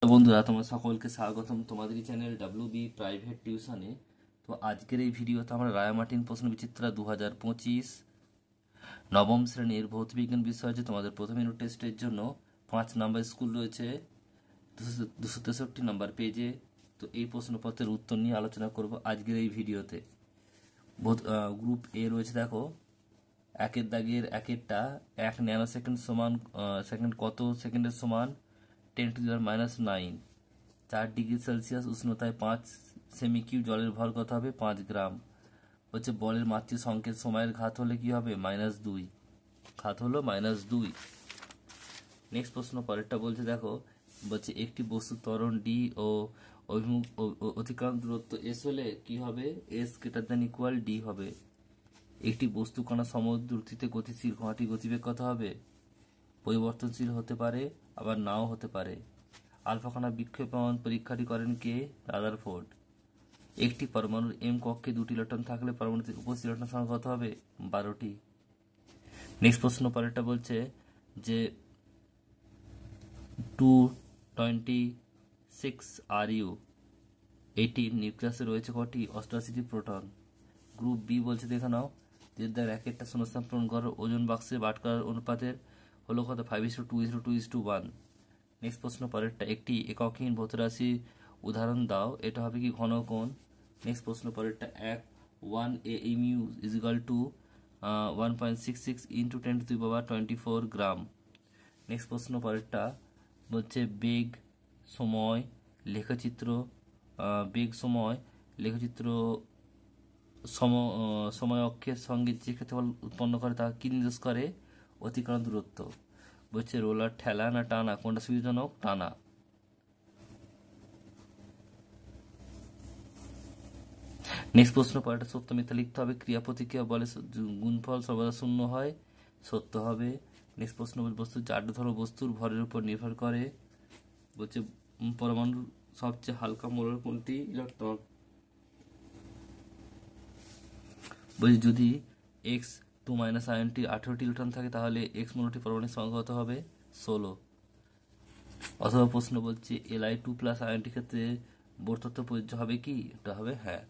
তো বন্ধুরা, তোমার সকলকে স্বাগতম তোমাদের চ্যানেল WB প্রাইভেট টিউশনে। তো আজকের এই ভিডিওতে আমরা রায়ামার্টিন প্রশ্ন বিচিত্রা 2025 নবম শ্রেণীর ভৌতবিজ্ঞান বিষয় আছে তোমাদের প্রথম ইউনিট টেস্টের জন্য 5 নাম্বার স্কুল রয়েছে 263 নাম্বার পেজে। তো এই প্রশ্নপত্রের উত্তর নিয়ে আলোচনা করব আজকের এই ভিডিওতে। গ্রুপ এ রয়েছে, দেখো একের দাগের একেরটা 1 ন্যানো সেকেন্ড সমান সেকেন্ড কত সেকেন্ডের সমান 10⁻⁹। 4 ডিগ্রি সেলসিয়াস উষ্ণতায় 5 সেমি কিউব জলের ভর কত হবে? 5 গ্রাম। হচ্ছে বলের মাতৃ সংকেত সময়ের ঘাত হলে কি হবে? -2। ঘাত হলো -2। নেক্সট প্রশ্ন পরেরটা বলছে, দেখো বলছে একটি বস্তুর ত্বরণ ডি ও অভিমুখ অতিক্রান্ত দূরত্ব এস হলে কি হবে? S>ডি হবে। একটি বস্তু কণা সমদ্রুতিতে গতিশীল, কণাটির গতিবেগ কত হবে? পরিবর্তনশীল হতে পারে, আবার নাও হতে পারে। আলফা কণা বিক্ষেপণ পরীক্ষাটি করেন কে? রাদারফোর্ড। একটি পরমাণুর এম কক্ষে 2টি ইলেকট্রন থাকলে পরমাণুতে উপস্থিত ইলেকট্রন সংখ্যা কত হবে? 12টি। নেক্সট প্রশ্ন পরেরটা বলছে যে 226 Ru এটির নিউক্লিয়াসে রয়েছে কটি? 88টি প্রোটন। গ্রুপ বি বলছে, দেখে নাও যে র্যাকেটটা শূন্যস্থান পূরণ করার ওজন বাক্সে বাটকার অনুপাতের হলো কত? 5:2:2:1। নেক্সট প্রশ্ন পরেরটা, একটি এককহীন ভৌতরাশি উদাহরণ দাও, এটা হবে কি? ঘনকোণ। নেক্সট প্রশ্ন পরেরটা, 1 AMU = 1.66 × 10⁻24 গ্রাম। নেক্সট প্রশ্ন পরেরটা বলছে বেগ সময় লেখচিত্র সময় অক্ষের সঙ্গে যে ক্ষেত্রফল উৎপন্ন করে তা কি নির্দেশ করে? অতিক্রান্ত দূরত্ব। বলছে রোলার ঠেলা না টানা, কোনটা সুবিধাজনক? টানা। নেক্সট প্রশ্ন পরেরটা সত্য মিথ্যা লিখতে হবে। ক্রিয়া প্রতিক্রিয়া বলে গুণফল সর্বদা শূন্য হয়, সত্য হবে। নেক্সট প্রশ্ন বলছে বস্তুর জাড্যধর্ম বস্তুর ভরের উপর নির্ভর করে। বলছে পরমাণুর সবচেয়ে হালকা মোলার কোনটি? ইলেকট্রন। বলছে যদি X2 - আয়নটি 18টি ইলেকট্রন থাকে তাহলে X মোলটি পরমাণুর সংখ্যা কত হবে? 16। অথবা প্রশ্ন বলছে Li2+ আয়নটির ক্ষেত্রে বোর তত্ত্ব প্রযোজ্য হবে কি? এটা হবে হ্যাঁ।